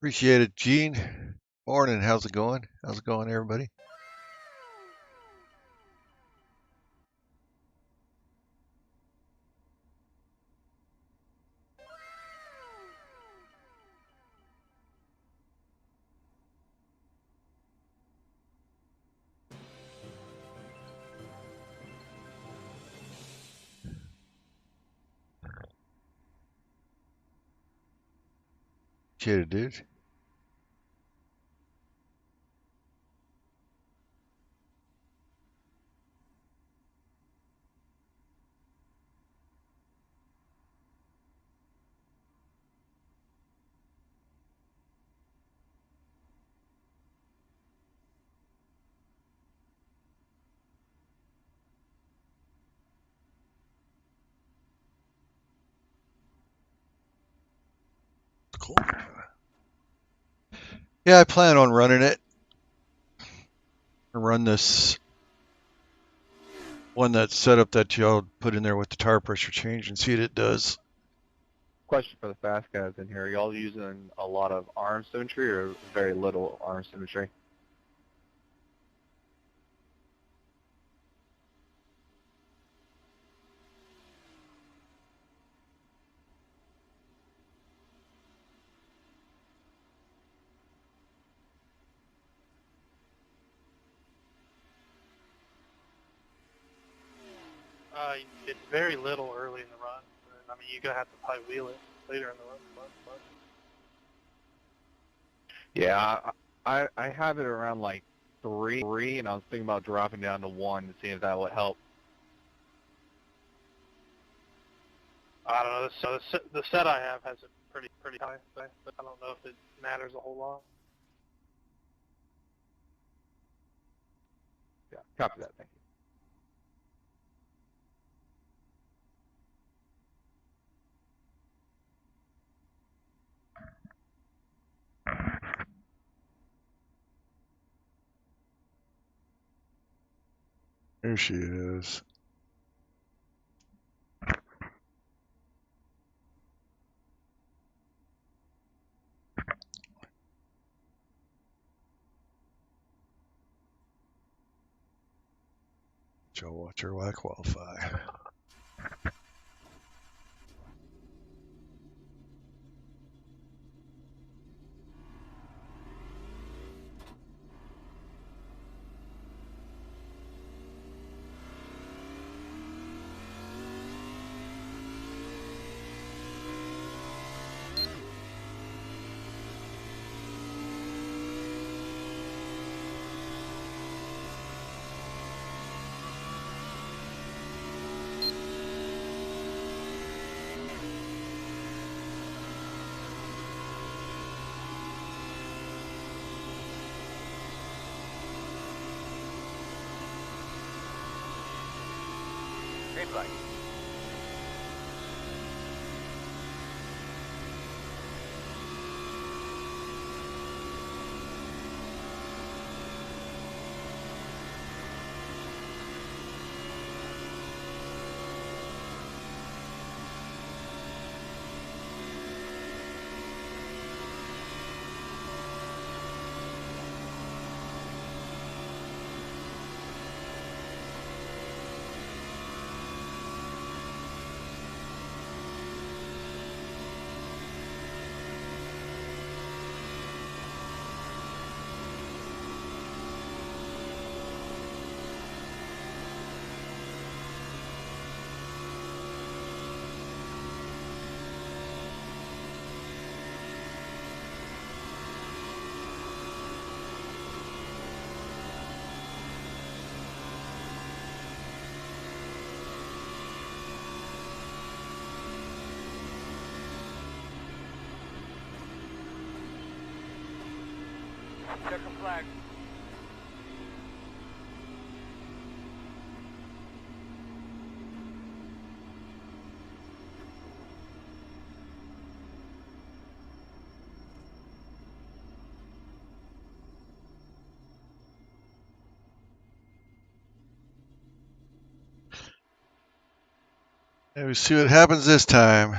Appreciate it, Gene. Morning. How's it going? How's it going, everybody? Appreciate it, dude. Cool. Yeah, I plan on running it. Run this one that setup that y'all put in there with the tire pressure change and see what it does. Question for the fast guys in here. Y'all using a lot of arm symmetry or very little arm symmetry? It's very little early in the run. I mean, you're gonna have to probably wheel it later in the run. But. Yeah, I have it around like three, and I was thinking about dropping down to 1 to see if that would help. I don't know. So the set I have has it pretty high, but I don't know if it matters a whole lot. Yeah, copy that. Thank you. There she is. Joe, watch her while I qualify. Green flag. Check a flag. Let me see what happens this time.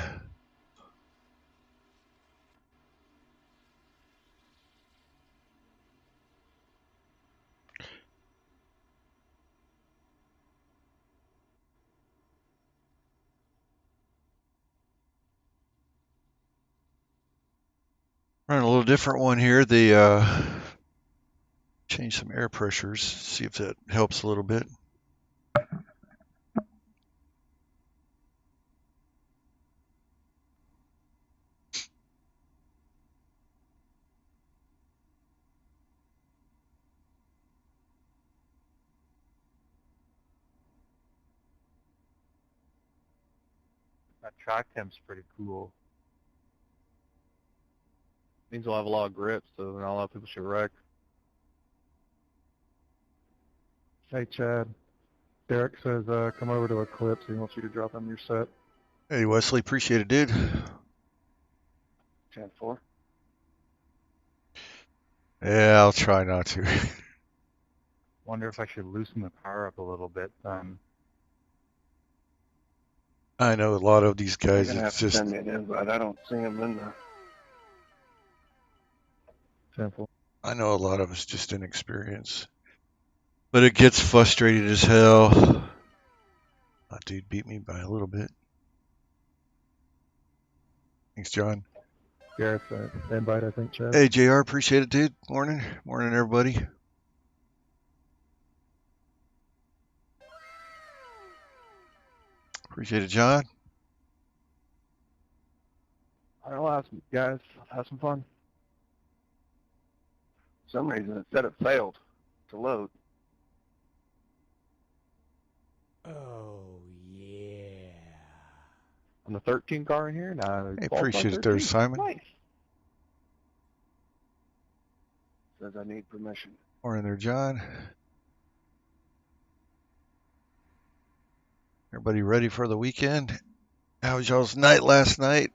Running a little different one here. They changed some air pressures. See if that helps a little bit. That track temp's pretty cool. Means we'll have a lot of grip, so not a lot of people should wreck. Hey, Chad. Derek says come over to Eclipse. He wants you to drop him your set. Hey, Wesley, appreciate it, dude. Chad 4. Yeah, I'll try not to. Wonder if I should loosen the car up a little bit. I know a lot of these You're guys. gonna have It's to just send me an invite. I don't see him in the temple. I know a lot of it's just inexperience, but it gets frustrating as hell. That dude beat me by a little bit. Thanks, John. Gareth, invite, I think, Chad. Hey, JR, appreciate it, dude. Morning, everybody. Appreciate it, John. I'll ask you guys. Have some fun. For some reason, it said it failed to load. Oh, yeah. On the 13 car in here? Nah, Hey, 12 appreciate by it there, 13. Simon. Nice. Says I need permission. Morning there, John. Everybody ready for the weekend? How was y'all's night last night?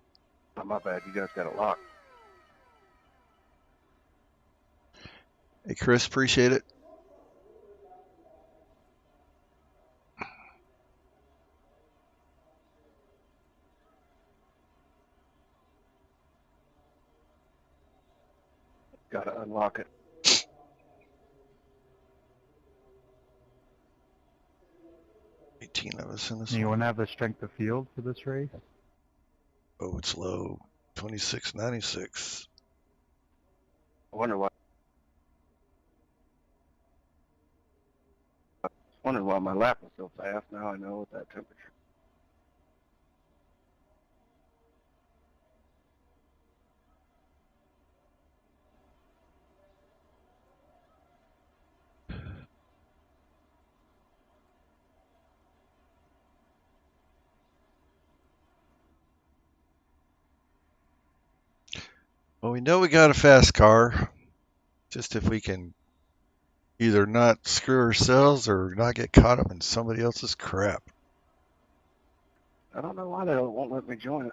Oh, my bad. You guys got it locked. Hey, Chris, appreciate it. Got to unlock it. Of us in this You one. want to have the strength of field for this race? Oh, it's low. 26.96. I wonder why. I was wondering why my lap was so fast. Now I know at that temperature. Well, we know we got a fast car. Just if we can either not screw ourselves or not get caught up in somebody else's crap. I don't know why they won't let me join it.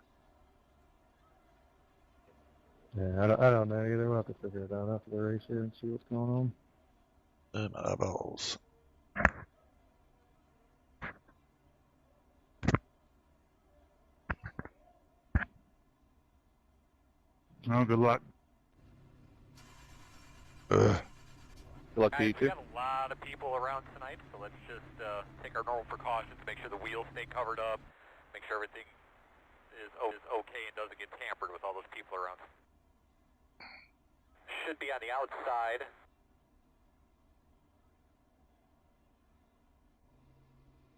Yeah, I don't know either. We'll have to figure it out after the race here and see what's going on. Them eyeballs. Oh, good luck. Ugh. Good luck to you Guys, we too. got a lot of people around tonight, so let's just take our normal precautions, make sure the wheels stay covered up, make sure everything is okay and doesn't get tampered with all those people around. Should be on the outside.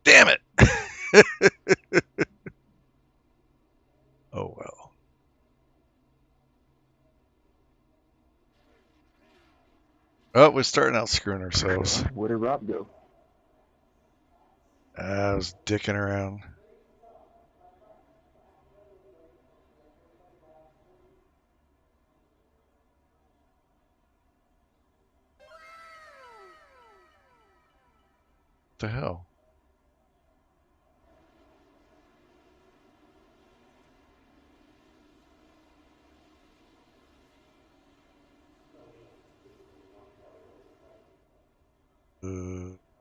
Damn it! Oh well. Oh, we're starting out screwing ourselves. Where did Rob go? I was dicking around. What the hell?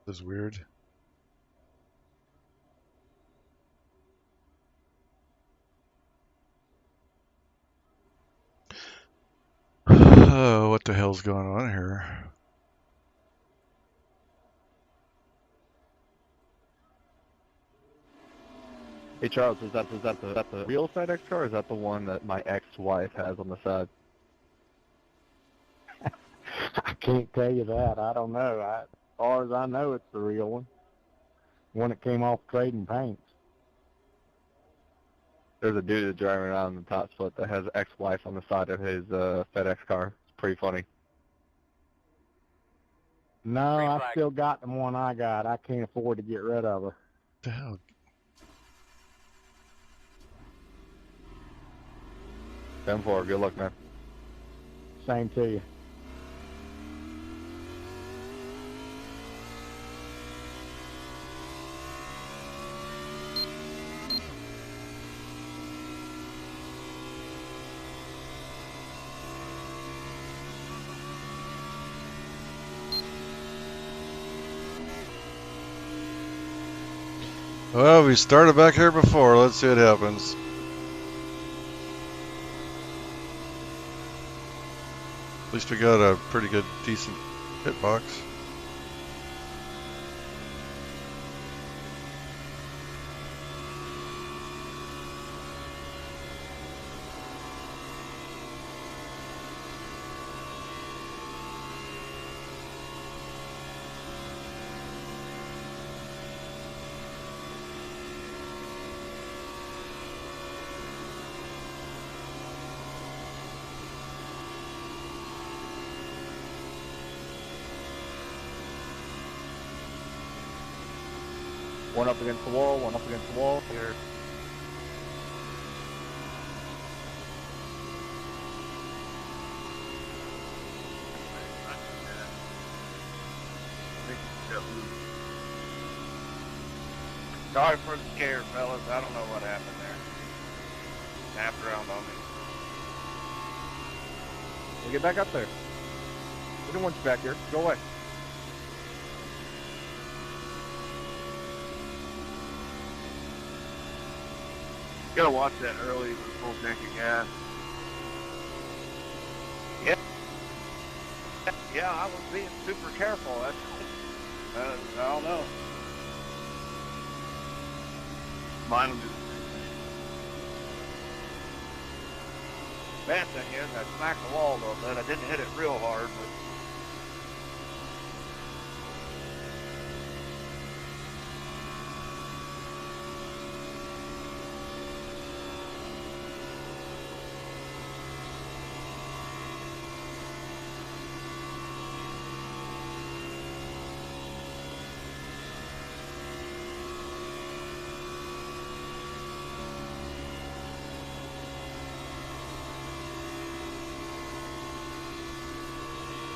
This is weird. Oh, what the hell's going on here? Hey Charles, is that the real side X car, or is that the one that my ex-wife has on the side? I can't tell you that. I don't know. As far as I know, it's the real one. One that came off trading paints. There's a dude that's driving around in the top split that has ex-wife on the side of his FedEx car. It's pretty funny. No, Green I flag. still got the one I got. I can't afford to get rid of her. What the hell? 10-4, good luck, man. Same to you. Well, we started back here before. Let's see what happens. At least we got a pretty good, decent pit box. One up against the wall, one up against the wall. Here. Sorry for the scare, fellas. I don't know what happened there. Snapped around on me. We'll get back up there. We don't want you back here. Go away. You gotta watch that early with full tank of gas. Yeah, I was being super careful. That's, I don't know. Mine will do the same thing. Bad thing is, I smacked the wall a little bit. I didn't hit it real hard, but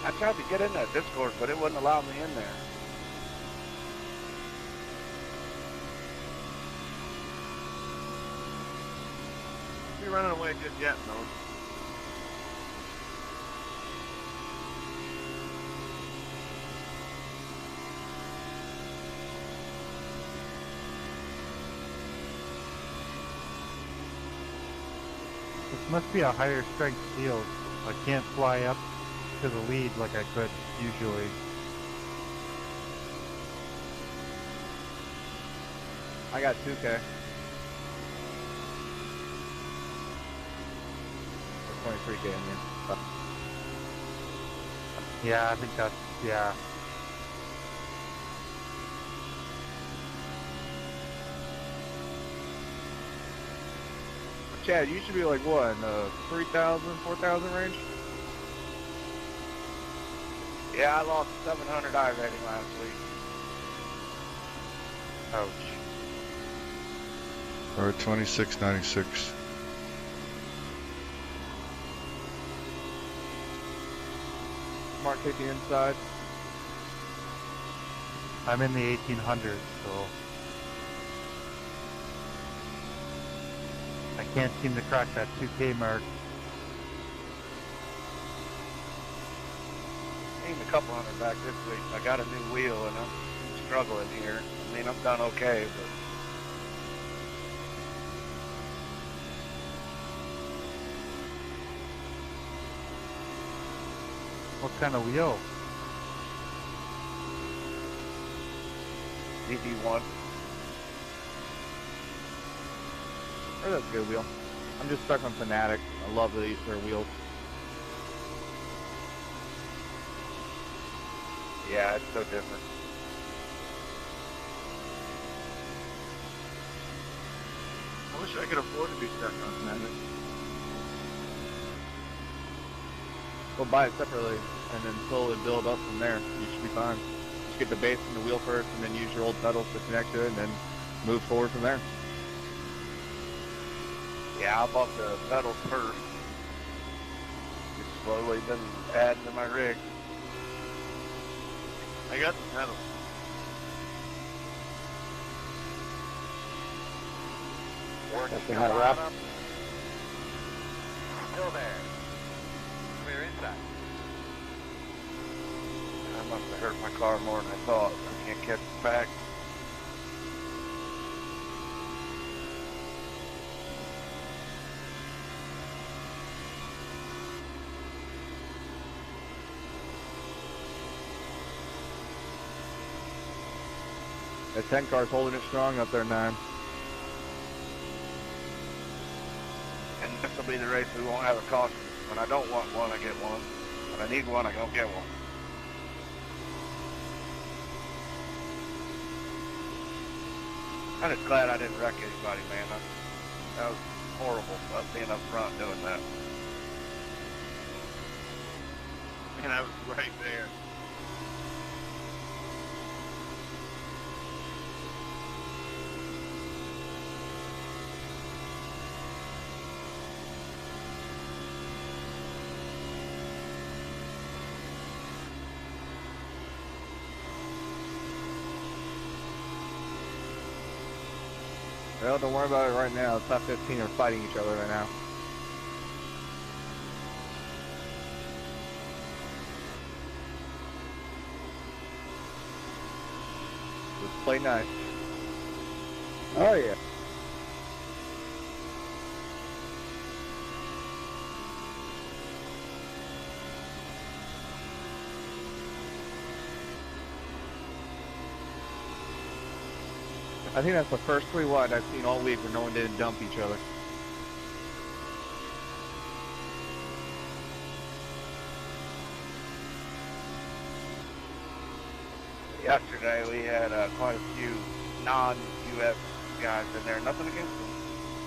I tried to get in that Discord, but it wouldn't allow me in there. You're running away just yet, though. This must be a higher strength steel. I can't fly up to the lead like I could usually. I got 2K. Or 23K in here. Yeah, I think that's, yeah. Chad, you should be like what, in the 3,000, 4,000 range? Yeah, I lost 700 iRacing last week. Ouch. Or 2696. Mark, take the inside. I'm in the 1800s, so I can't seem to crack that 2K mark. Gained a couple hundred back this week. I got a new wheel, and I'm struggling here. I mean, I've done okay, but What kind of wheel? DD1. Or that's a good wheel. I'm just stuck on Fanatic. I love their wheels. Yeah, it's so different. I wish I could afford to be stuck on that. Go buy it separately and then slowly build up from there. You should be fine. Just get the base and the wheel first and then use your old pedals to connect to it and then move forward from there. Yeah, I bought the pedals first. Just slowly been adding to my rig. I got the pedals. Working That's how it wraps. bottom. Still there. Clear inside. I must have hurt my car more than I thought. I can't catch it back. That 10 car's holding it strong up there, 9. And this will be the race we won't have a caution. When I don't want one, I get one. When I need one, I don't get one. I'm just glad I didn't wreck anybody, man. That was horrible, us being up front doing that. And I was right there. Well, don't worry about it right now. The top 15 are fighting each other right now. Just play nice. Oh, yeah. I think that's the first 3 wide I've seen all week where no one didn't dump each other. Yesterday we had quite a few non-US guys in there. Nothing against them,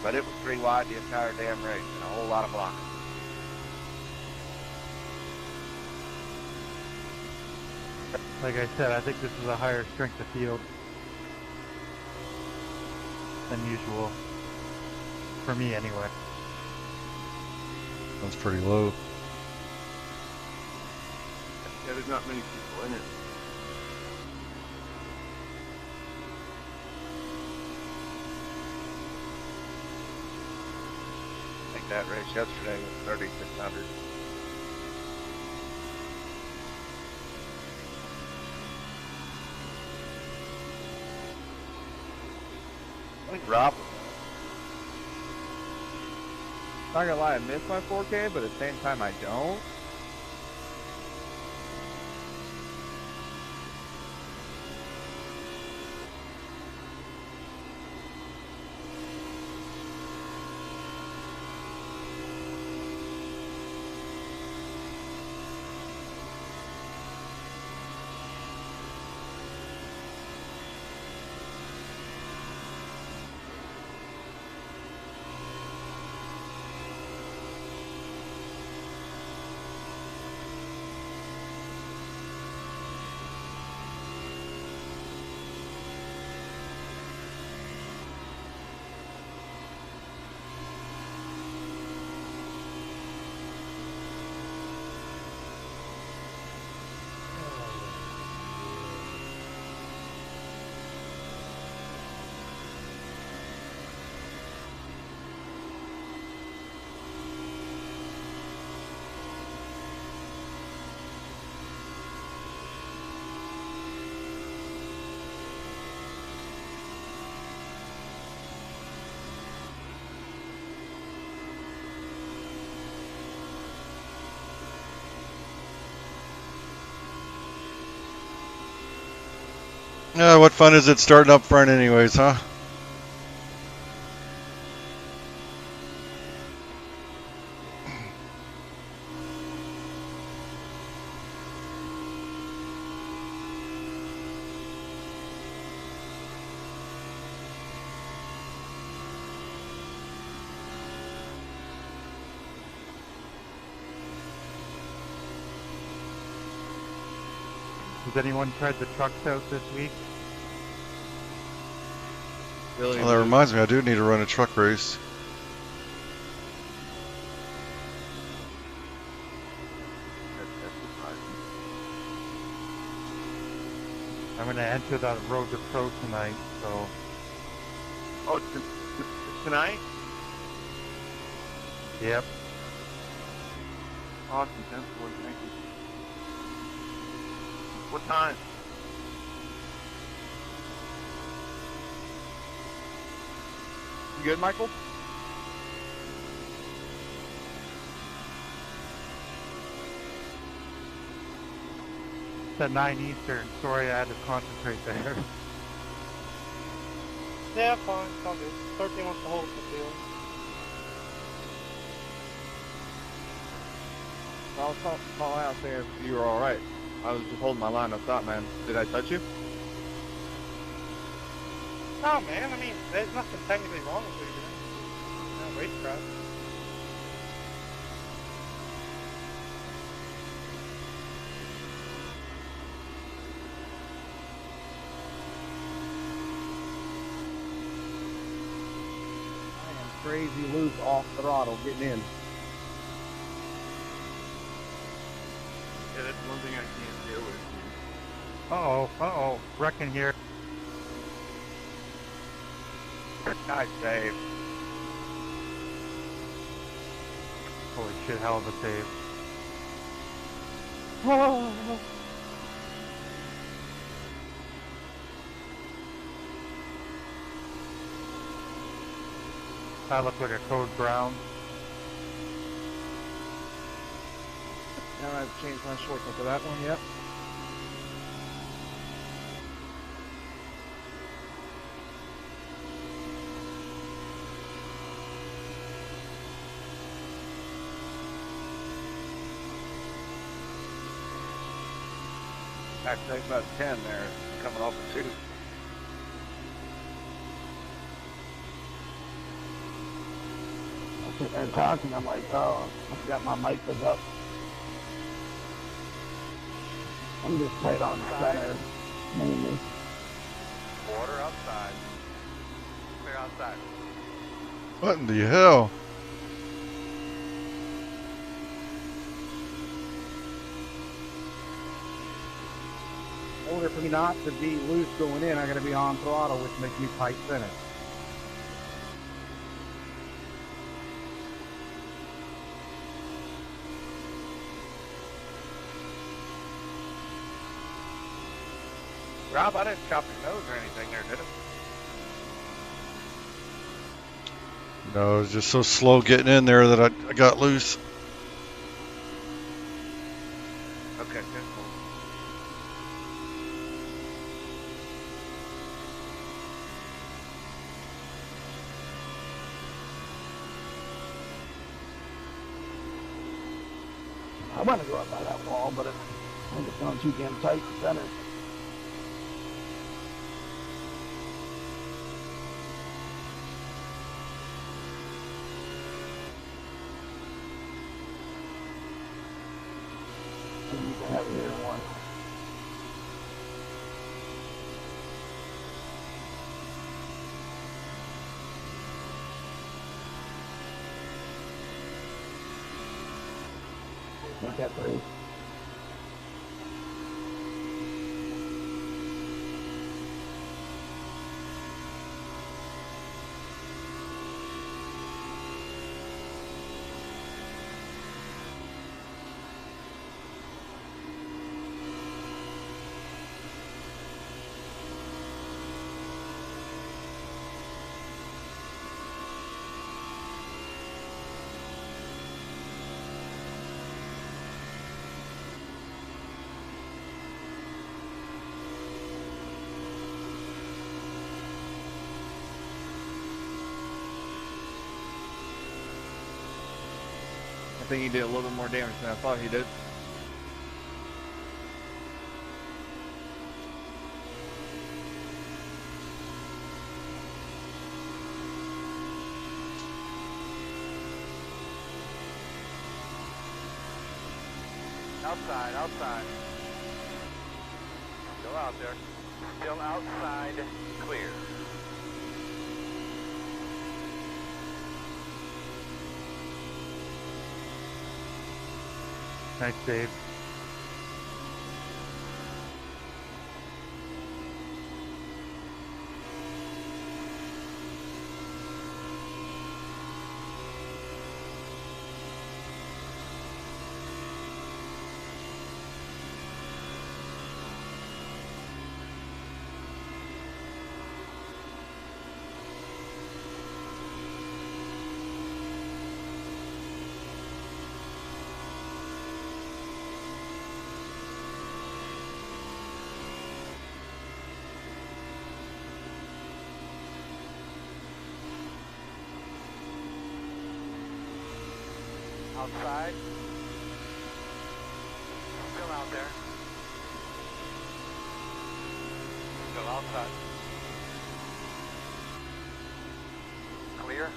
but it was 3 wide the entire damn race and a whole lot of blocking. Like I said, I think this is a higher strength of field than usual. For me, anyway. That's pretty low. Yeah, there's not many people in it. I think that race yesterday was 3,600. I think Rob was not gonna lie, I miss my 4K, but at the same time I don't. What fun is it starting up front anyways, huh? Has anyone tried the trucks out this week? Really? Well, that reminds me, I do need to run a truck race. That's surprising. I'm going to enter the Road to Pro tonight, so Oh, it's tonight? yep. Awesome, 10 for thank you. What time? You good, Michael? It's at 9 Eastern. Sorry, I had to concentrate there. Yeah, fine. It's all good. 13 wants to hold us the field. I was calling out saying if you were all right. I was just holding my line up top, man. Did I touch you? No, man. I mean, there's nothing technically wrong with what you're doing. No racecraft. I am crazy loose off throttle getting in. Yeah, that's one thing I can't deal with. Uh-oh. Wrecking here. Nice save. Holy shit, hell of a save. That looks like a code brown. Now I've changed my shortcut for that one, yep. Back take about 10 there, coming off the 2. I'm sitting there talking, I'm like, oh, I forgot my mic was up. I'm just tight on center, mainly. Water outside. Clear outside. What in the hell? In order for me not to be loose going in, I gotta be on throttle, which makes me tight center. Rob, I didn't chop your nose or anything there, did it? No, it was just so slow getting in there that I got loose. Okay, 10 for. I want to go up by that wall, but I'm just going too damn tight center. You can have it here in one. Make that 3. I think he did a little bit more damage than I thought he did. Outside. Still out there. Still outside, clear. Nice save. Outside. Still out there. Still outside. Clear.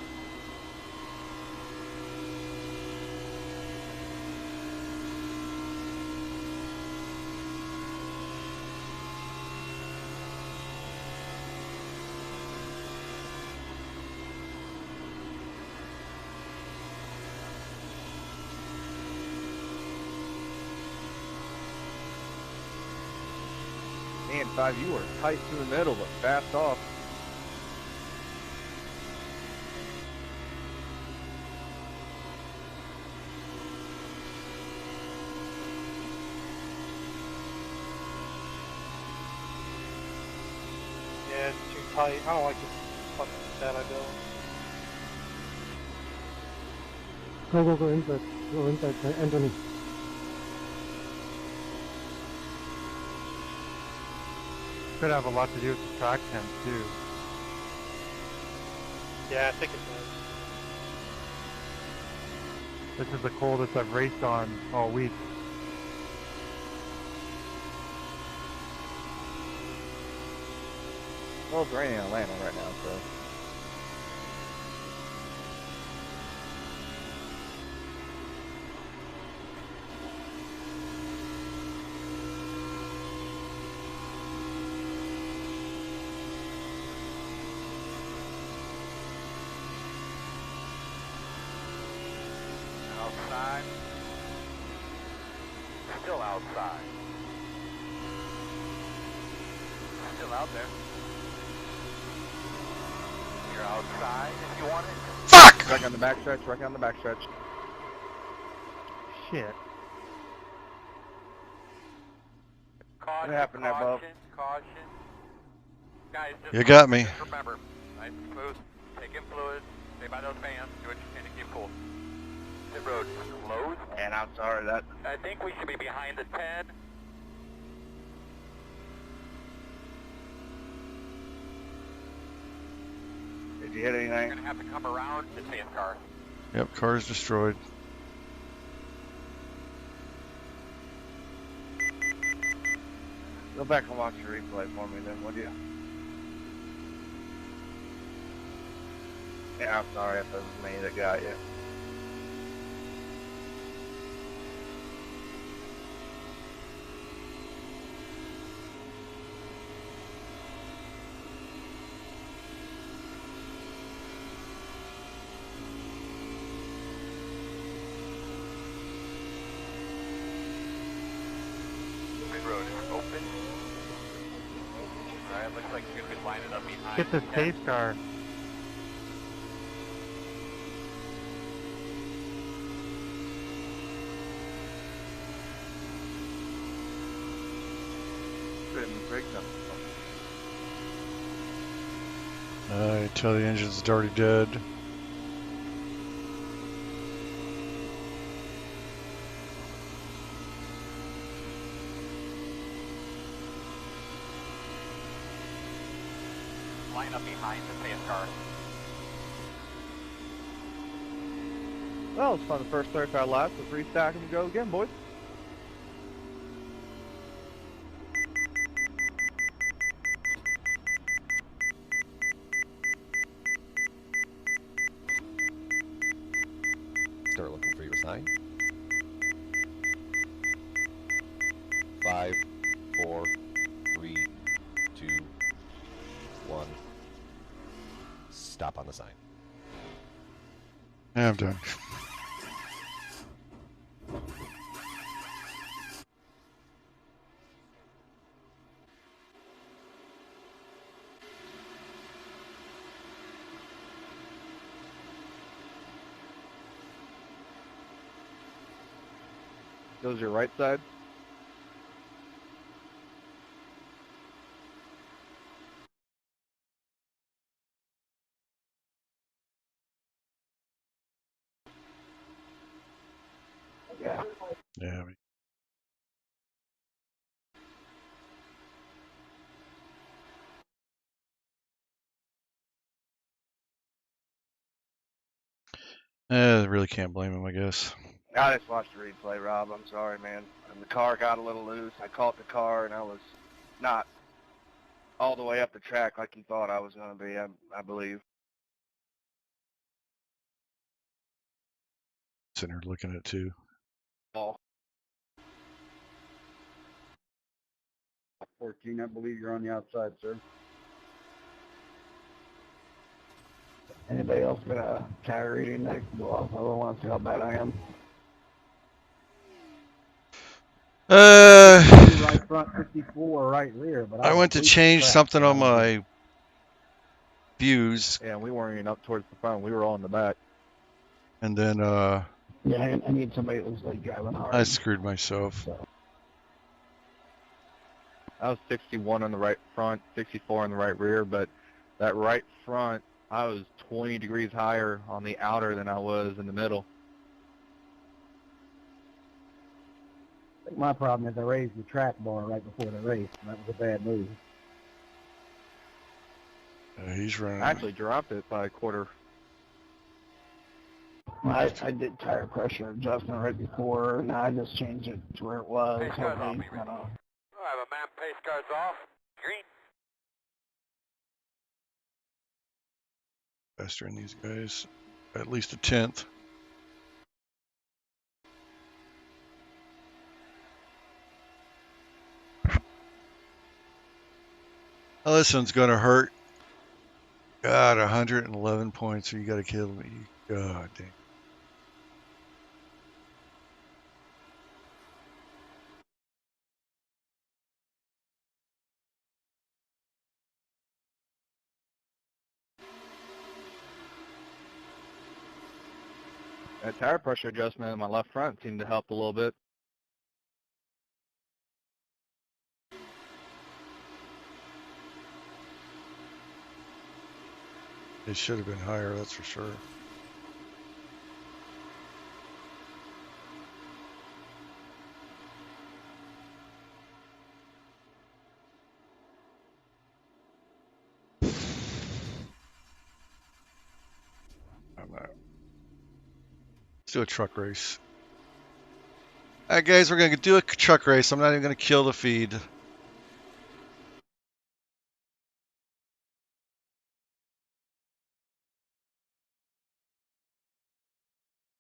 Man, 5, you were tight to the middle, but fast off. Yeah, it's too tight. I don't like this fucking set I built. Go inside. Go inside, Anthony. Could have a lot to do with the track temp too. Yeah, I think it does. This is the coldest I've raced on all week. Well, it's raining in Atlanta right now, so. Outside. Still outside. Still out there. You're outside if you want it. Fuck! Right on the backstretch, right on the backstretch. Shit. Caution, What happened there, Bob? caution. Guys, just You got me. just remember, nice and smooth. Take in fluid. Stay by those fans. Do what you can to keep cool. The road is closed. And I'm sorry that. I think we should be behind the 10. Did you hit You're anything? gonna have to come around to see his car. Yep, car is destroyed. Go back and watch the replay for me then, would you? Yeah, I'm sorry if it was me that got you. Pit road is open. Alright, looks like you're gonna be lining up behind. Get this the 10. pace car. Couldn't break them. I tell the engine's already dead. Line up behind the pace car. Well, it's fun. The first 35 laps. Let's restack them and go again, boys. Start looking for your sign. 5, 4, 3, on the sign. Yeah, I'm done. Goes your right side. Yeah. Yeah. I really can't blame him, I guess. I just watched the replay, Rob. I'm sorry, man. And the car got a little loose. I caught the car, and I was not all the way up the track like you thought I was going to be, I believe. Sitting here looking at it too. Ball. 14, I believe you're on the outside, sir. Anybody else got a tire reading that can go off? I don't want to see how bad I am. Right front 54, right rear. But I went to change something on my views. Yeah, we weren't even up towards the front. We were all in the back. And then Yeah, I need somebody who's like driving hard. I screwed myself. So. I was 61 on the right front, 64 on the right rear, but that right front, I was 20 degrees higher on the outer than I was in the middle. My problem is I raised the track bar right before the race, and that was a bad move. He's running. I actually dropped it by a quarter. I did tire pressure adjustment right before, and I just changed it to where it was. Pace cards off, be ready. I have a man, pace cards off. Green. Faster than these guys. At least a tenth. Oh, this one's gonna hurt. God, 111 points. You gotta kill me. God dang. That tire pressure adjustment in my left front seemed to help a little bit. It should have been higher, that's for sure. I'm not. Let's do a truck race. All right, guys, we're going to do a truck race. I'm not even going to kill the feed.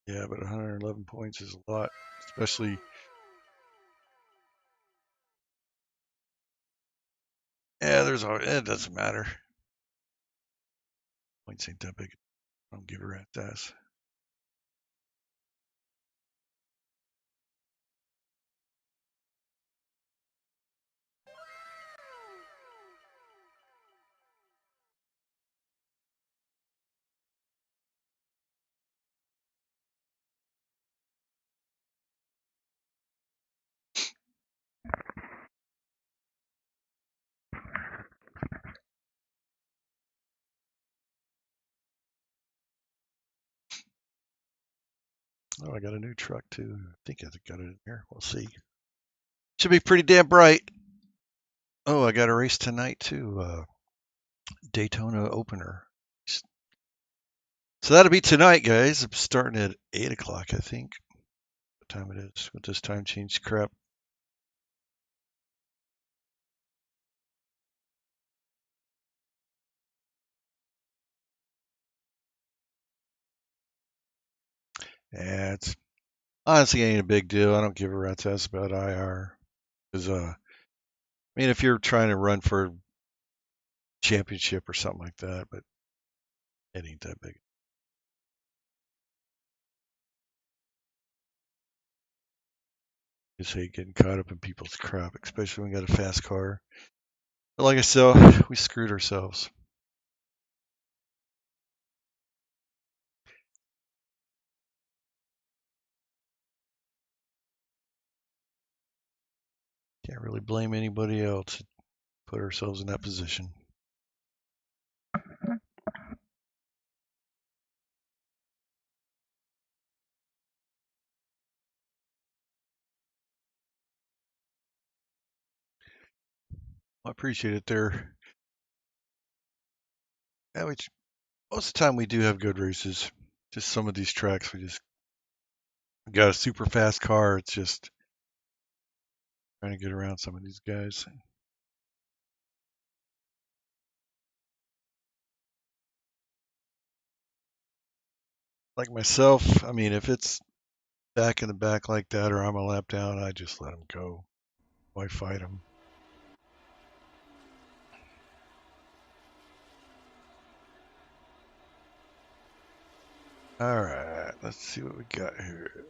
Yeah, but 111 points is a lot, especially. Yeah, it doesn't matter. Points ain't that big. I don't give a rat's ass. Oh, I got a new truck too. I think I got it in here. We'll see. Should be pretty damn bright. Oh, I got a race tonight too. Daytona opener. So that'll be tonight, guys. I'm starting at 8 o'clock, I think. What time it is with this time change crap. Yeah, it's honestly ain't a big deal. I don't give a rat's ass about IR. Because, I mean, if you're trying to run for a championship or something like that, but It ain't that big. Just hate getting caught up in people's crap, especially when we got a fast car. But like I said, we screwed ourselves. Can't really blame anybody else. Put ourselves in that position. I appreciate it there. Yeah, most of the time we do have good races. Just some of these tracks we just got a super fast car. It's just trying to get around some of these guys. Like myself, I mean, if it's back in the back like that or I'm a lap down, I just let them go. Why fight them? All right, let's see what we got here.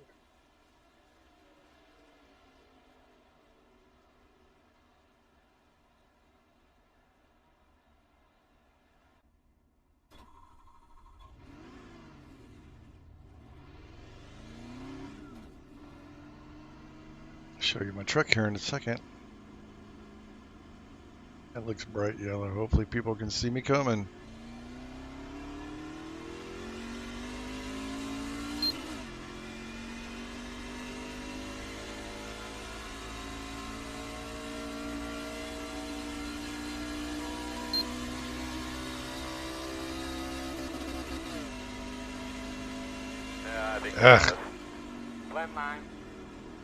Show you my truck here in a second. That looks bright yellow. Hopefully people can see me coming. I think blend line.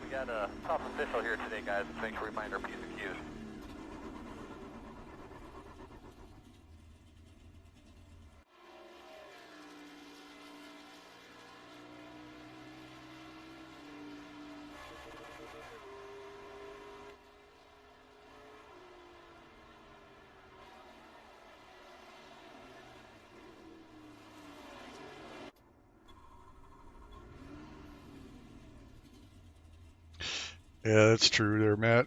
We got a tough official here today, guys. Thanks for reminding our P's and Q's. Yeah, that's true there, Matt.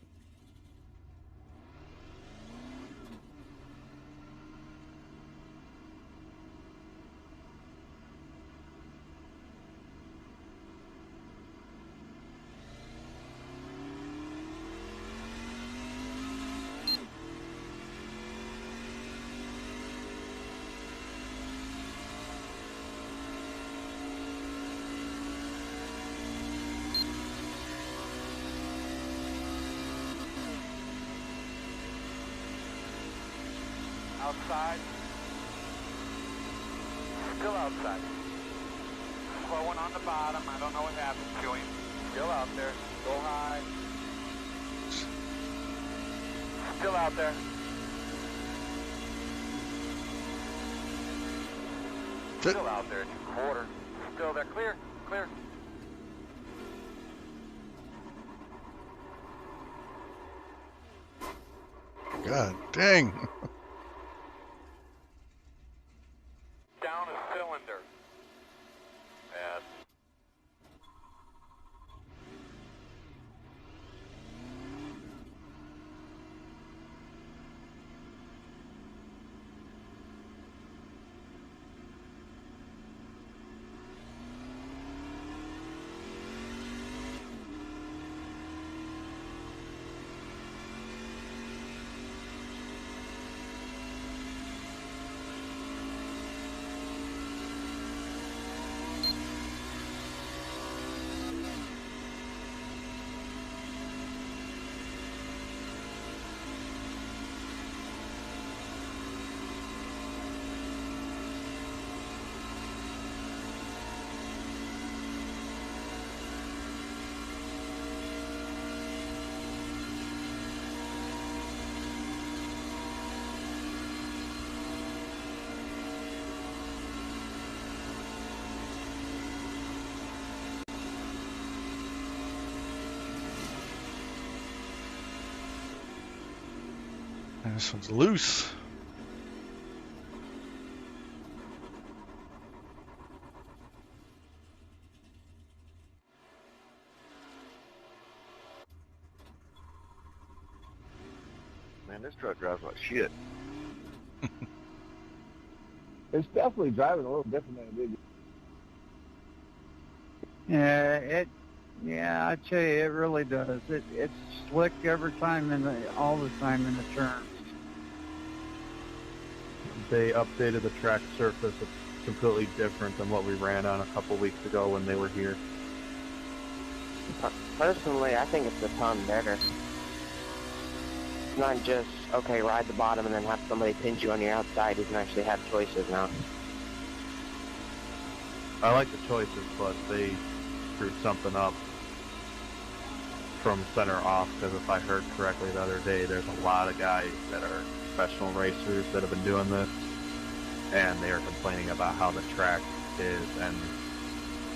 Outside. Still outside. Slowing on the bottom. I don't know what happened to him. Still out there. Go high. Still out there. Still out there. Quarter. Still there. Clear. Clear. God dang. Down a cylinder. Bad. This one's loose. Man, this truck drives like shit. It's definitely driving a little different than it did. Yeah, I tell you, it really does. It's slick every time all the time in the turns. They updated the track surface. It's completely different than what we ran on a couple weeks ago when they were here. Personally, I think it's a ton better. It's not just, okay, ride the bottom and then have somebody pinch you on your outside. You can actually have choices now. I like the choices, but they screwed something up from center off, because if I heard correctly the other day, there's a lot of guys that are professional racers that have been doing this, and they are complaining about how the track is, and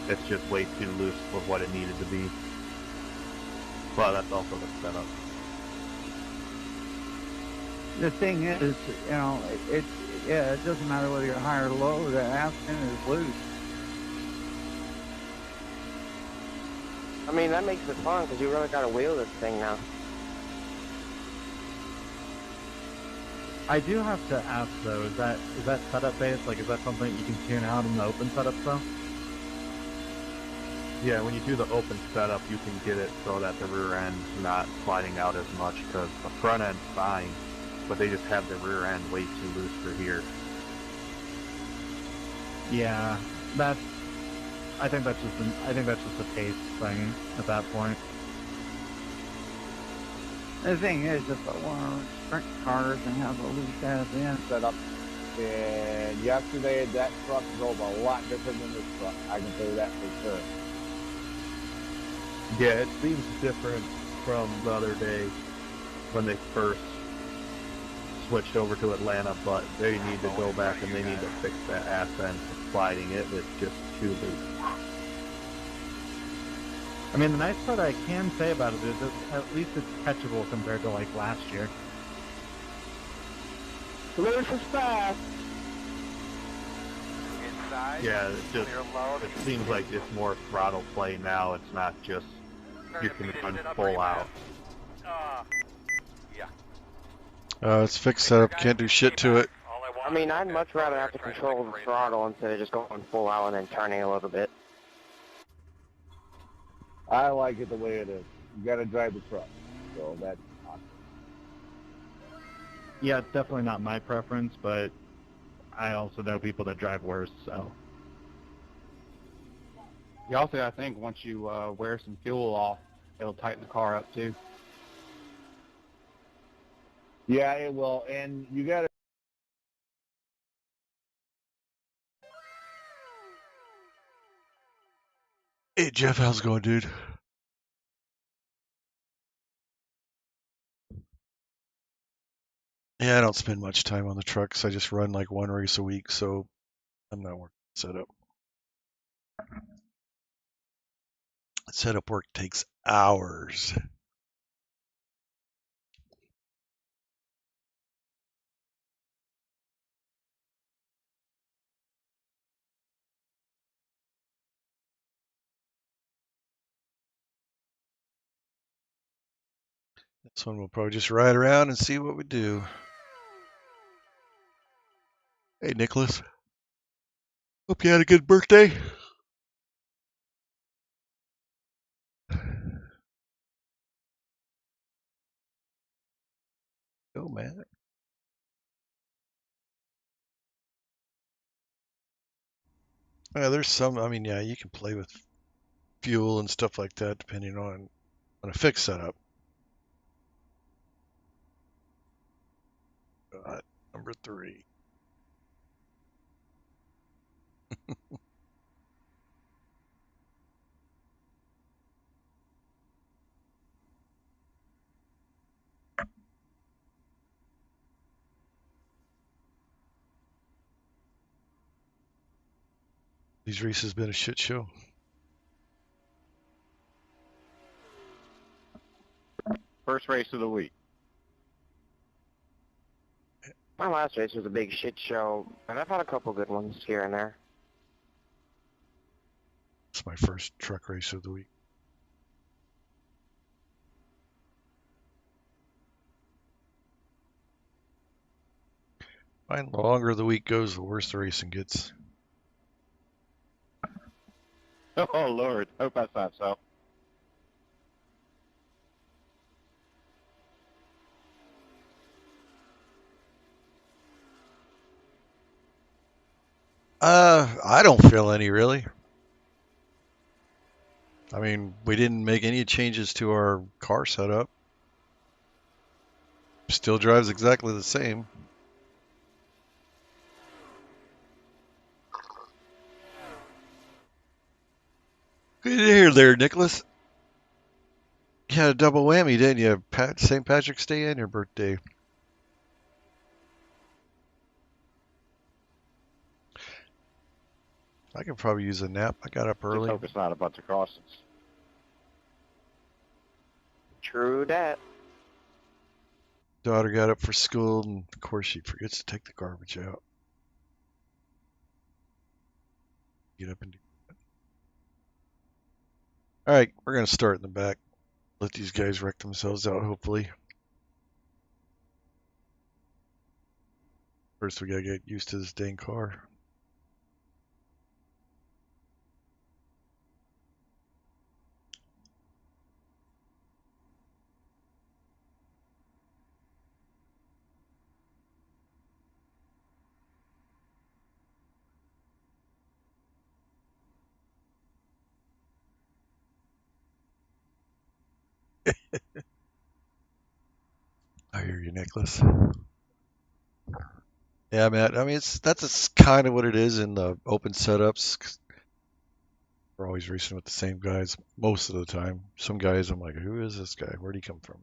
it's just way too loose for what it needed to be. But that's also the setup. The thing is, you know, it doesn't matter whether you're high or low. The aft end is loose. I mean, that makes it fun because you really got to wheel this thing now. I do have to ask though, is that setup based? Like, is that something you can tune out in the open setup though? Yeah, when you do the open setup, you can get it so that the rear end's not sliding out as much, because the front end's fine, but they just have the rear end way too loose for here. Yeah, I think that's just a taste thing at that point. The thing is, if I want to sprint cars and have a loose ass end Set up, and yesterday that truck drove a lot different than this truck. I can tell you that for sure. Yeah, it seems different from the other day when they first switched over to Atlanta, but they need to go back and they need to fix that ass end sliding. It is just too loose. I mean, the nice part I can say about it is that at least it's catchable compared to like last year. Loose is fast. Inside. Yeah, it just Clear low. it seems like it's more throttle play now. It's not just you can run full out. Yeah. It's fixed setup. Can't do shit to it. I mean, I'd much rather have to control the throttle instead of just going full out and then turning a little bit. I like it the way it is. You got to drive the truck, so that's awesome. Yeah, it's definitely not my preference, but I also know people that drive worse, so. You also, I think, once you wear some fuel off, it'll tighten the car up too. Yeah, it will, and you got to. Hey, Jeff, how's it going, dude? Yeah, I don't spend much time on the trucks. I just run like one race a week, so I'm not working setup. Setup work takes hours. This one we'll probably just ride around and see what we do. Hey, Nicholas. Hope you had a good birthday. Oh, man. There's some, I mean, yeah, you can play with fuel and stuff like that depending on a fixed setup. Number 3. These races been a shit show. First race of the week. My last race was a big shit show, and I've had a couple good ones here and there. It's my first truck race of the week. Fine. The longer the week goes, the worse the racing gets. Oh Lord, hope that's not so. I don't feel any really. I mean, we didn't make any changes to our car setup. Still drives exactly the same. Good to hear there, Nicholas. You had a double whammy, didn't you? St. Patrick's Day and your birthday. I could probably use a nap. I got up Just early. hope it's not a bunch of crossings. True that. Daughter got up for school, and of course she forgets to take the garbage out. Get up and do it. All right, we're gonna start in the back. Let these guys wreck themselves out, hopefully. First, we gotta get used to this dang car. I hear you, Nicholas. Yeah, Matt. I mean, that's kind of what it is in the open setups. 'Cause we're always racing with the same guys most of the time. Some guys, I'm like, who is this guy? Where'd he come from?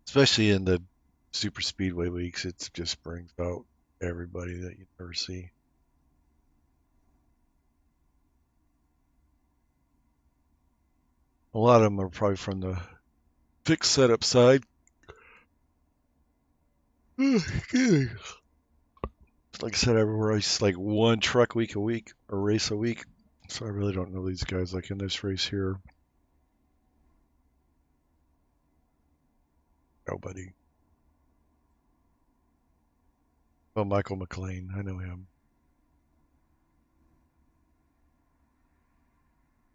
Especially in the super speedway weeks, it just brings out everybody that you never see. A lot of them are probably from the fixed setup side. Like I said, I race like one truck week a week or race a week, so I really don't know these guys like in this race here. Nobody. Well, Michael McLean, I know him.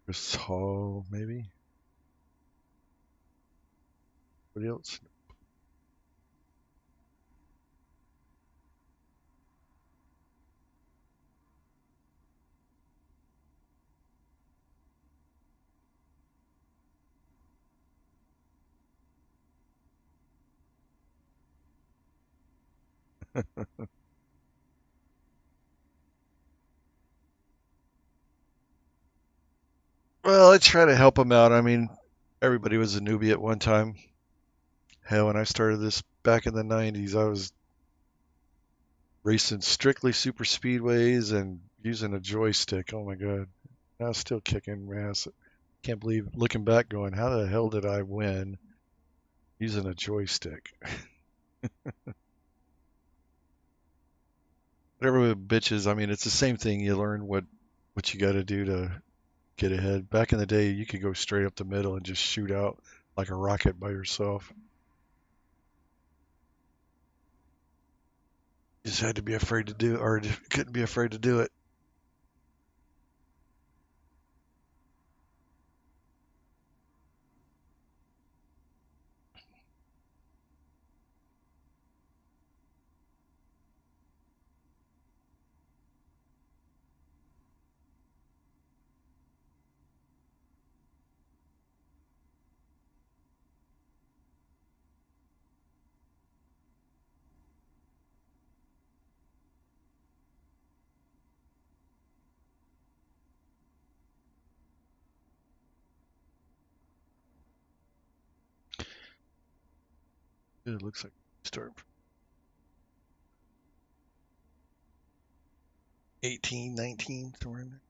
Chris Hall, maybe. Anybody else? Well, I try to help him out. I mean, everybody was a newbie at one time. Hell, when I started this back in the 90s, I was racing strictly super speedways and using a joystick. Oh my God. I was still kicking ass. Can't believe looking back going, how the hell did I win using a joystick? Whatever with bitches, I mean, it's the same thing. You learn what you got to do to get ahead. Back in the day, you could go straight up the middle and just shoot out like a rocket by yourself. You just had to be afraid to do it, or couldn't be afraid to do it. It looks like start 18, 19, somewhere in there.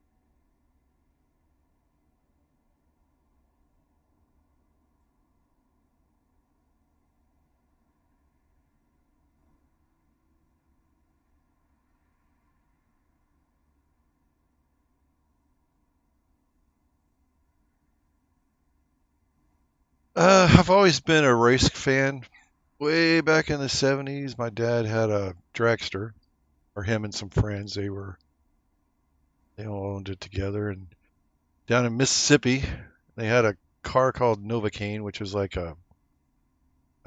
I've always been a race fan. way back in the 70s, my dad had a dragster, or him and some friends. They all owned it together. And down in Mississippi, they had a car called Novocaine, which was like I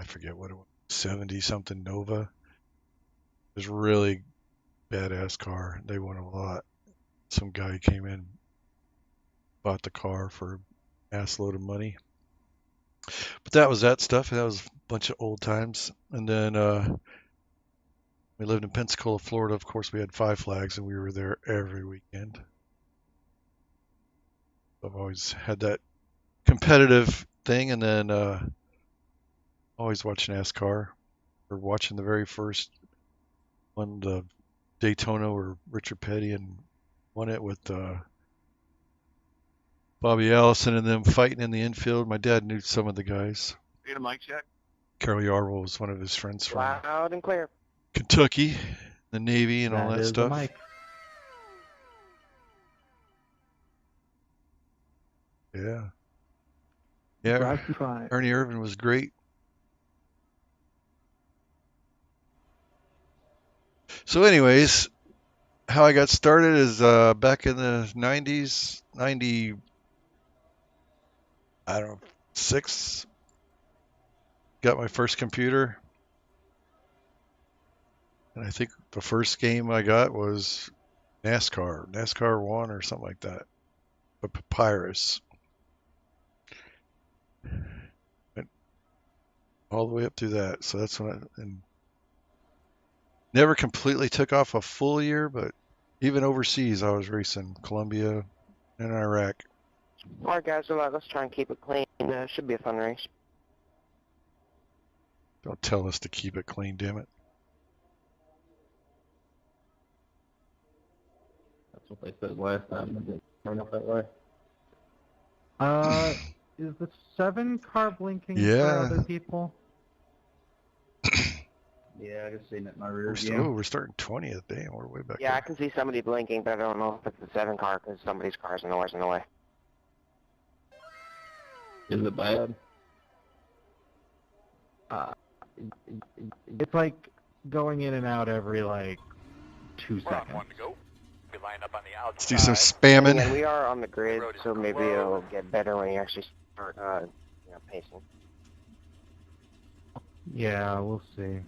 forget what it was, 70 something Nova. It was really badass car. They won a lot. Some guy came in, bought the car for an ass load of money. But that was that stuff. That was a bunch of old times. And then we lived in Pensacola, Florida. Of course, we had Five Flags, and we were there every weekend. I've always had that competitive thing, and then always watching NASCAR. Or watching the very first one, the Daytona, where Richard Petty and won it with Bobby Allison and them fighting in the infield. My dad knew some of the guys. Need a mic check? Carol Yarwell was one of his friends from Loud and clear. Kentucky, the Navy, and all that is stuff. the mic. Yeah. Yeah. Ernie Irvin was great. So anyways, how I got started is back in the 90s, 6, got my first computer. And I think the first game I got was NASCAR 1 or something like that. But Papyrus. Went all the way up through that. So that's when and never completely took off a full year, but even overseas I was racing Colombia and Iraq. All right, guys, let's try and keep it clean. Should be a fun race. Don't tell us to keep it clean, damn it. That's what they said last time. It didn't turn out that way. Is the 7 car blinking Yeah. for other people? Yeah, I just seen it in my rear We're, view. we're starting 20th. Damn, we're way back Yeah, there. I can see somebody blinking, but I don't know if it's the 7 car because somebody's car's in the way. Is it bad? It's like going in and out every like 2 seconds. One to go. We line up on the outside. Let's do some spamming. And again, we are on the grid, so maybe it'll get better when you actually start pacing. Yeah, we'll see.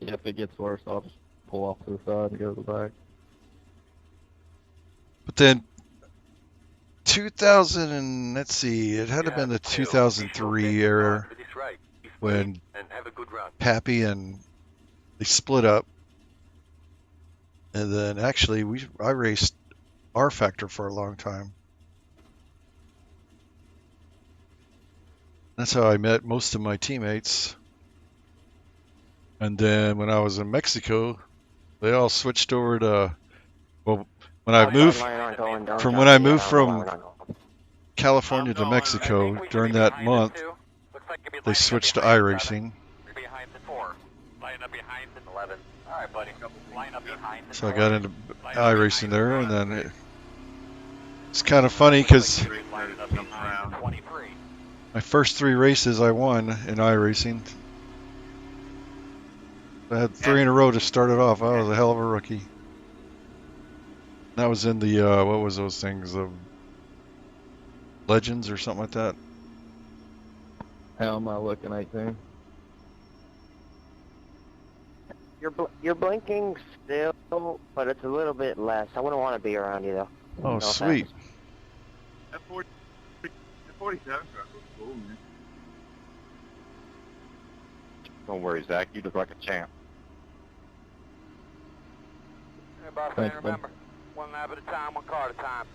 Yeah, if it gets worse, I'll just pull off to the side and go to the back. But then 2000 and let's see, it had to have been the 2003 era when Pappy and they split up. And then actually I raced R Factor for a long time. That's how I met most of my teammates. And then when I was in Mexico, they all switched over to, well, when I moved from California to Mexico during that month, they switched to iRacing. So I got into iRacing there, and then it's kind of funny because my first 3 races I won in iRacing. I had 3 in a row to start it off. I was a hell of a rookie. That was in the, what was those things? Legends or something like that? How am I looking, 18? You're blinking still, but it's a little bit less. I wouldn't want to be around you, though. Oh, sweet. That 47 truck was cool, man. Don't worry, Zach. You look like a champ. Hey, boss man, remember, one lap at a time, one car at a time.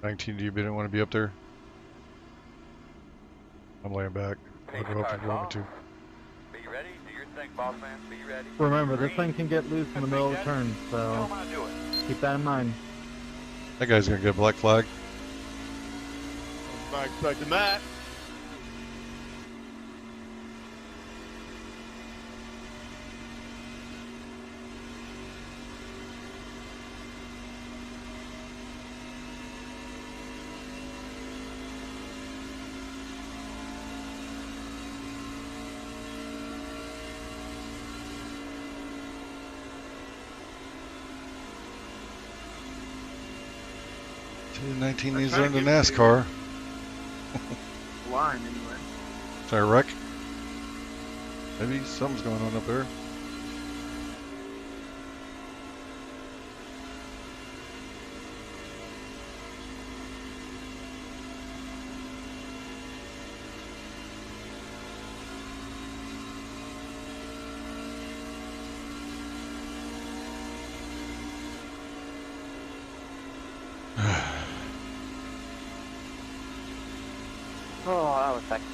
19, do you didn't want to be up there? I'm laying back. I'll go up if you want me to. Be ready, do your thing, boss man. Be ready. Remember, this thing can get loose in the middle of the turn, so keep that in mind. That guy's gonna get a black flag. I'm not expecting that. 19 I'm needs to trying learn to the get to NASCAR. line anyway. Is that a wreck? Maybe something's going on up there. Oh, that was hectic.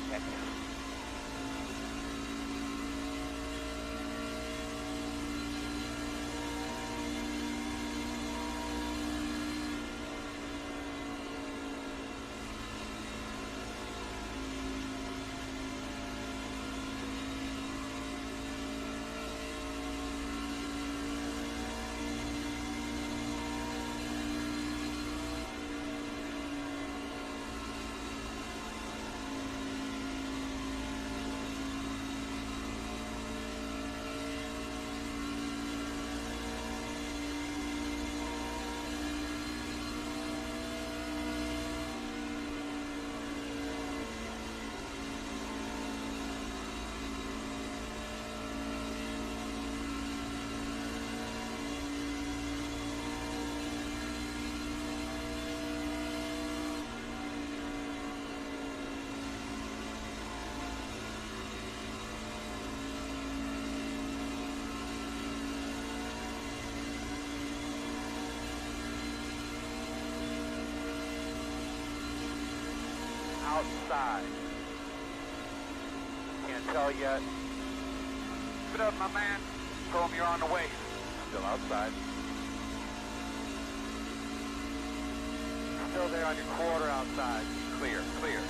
Outside. Can't tell yet. Get up, my man. Tell him you're on the way. Still outside. Still there on your quarter outside. Clear, clear.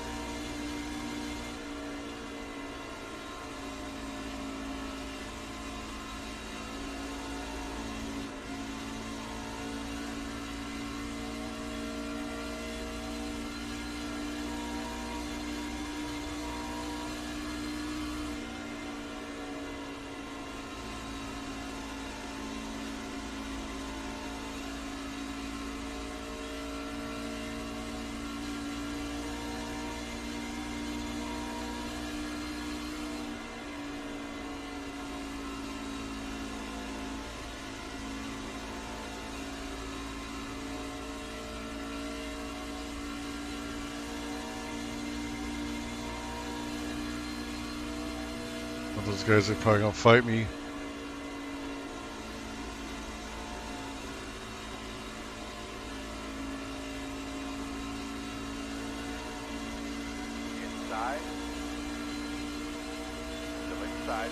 Well, those guys are probably gonna fight me. Inside. Still inside.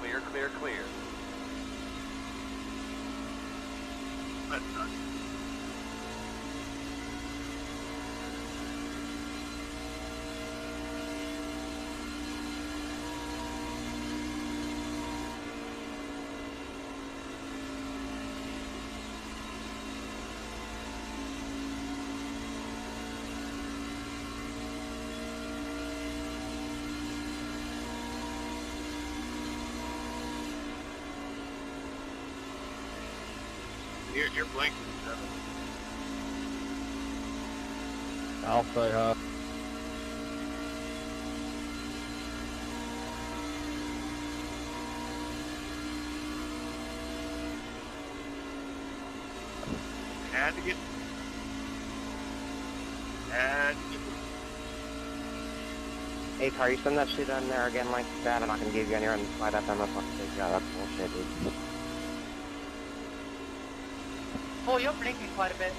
Clear, clear, clear. That's not. You're blinking, Devin. I'll say hi. Had to get. Hey, car, you send that shit on there again like that, I'm not gonna give you any run slide up on the fucking stage. Yeah, that's bullshit, dude. Oh, you're blinking quite a bit.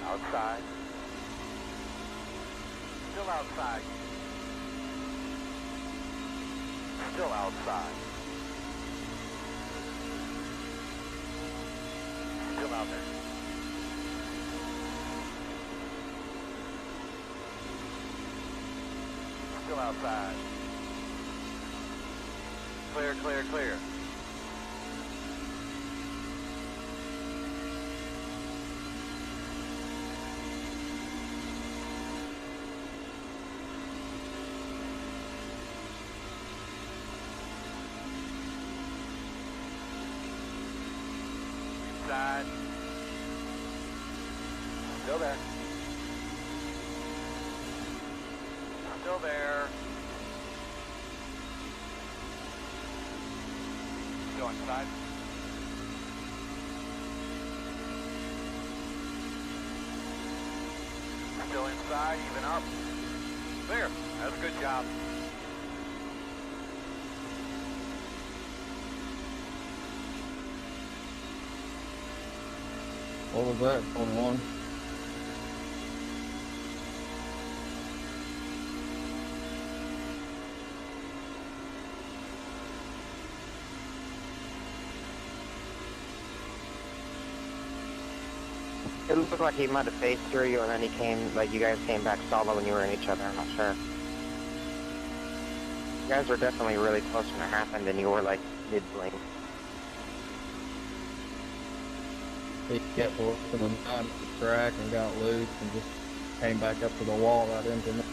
Outside. Still outside. Still outside. Still out there. Still outside. Clear, clear, clear. inside. Still there. Still there. Go inside. Still inside, even up. There, that's a good job. What was that, 21? It looked like he might have phased through you, and then he came, like you guys came back solo when you were in each other. I'm not sure. You guys were definitely really close when it happened, and you were like mid-blink. He kept working and down the track and got loose and just came back up to the wall right into me.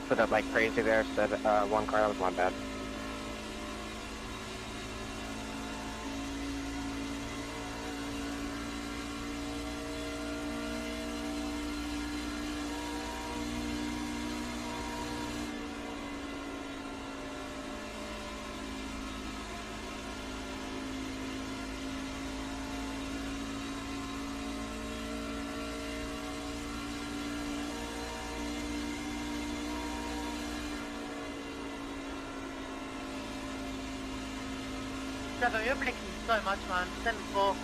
Put up like crazy there, said one car, that was my bad. Trevor, you're blinking so much, man. 7-4.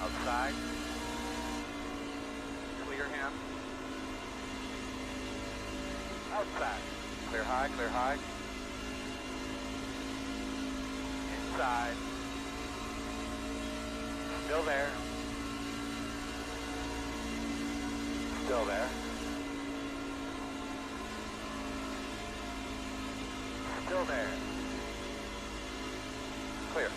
Outside. Clear him. Outside. Clear high, clear high. Inside. Still there. Still there. Still there. Clear.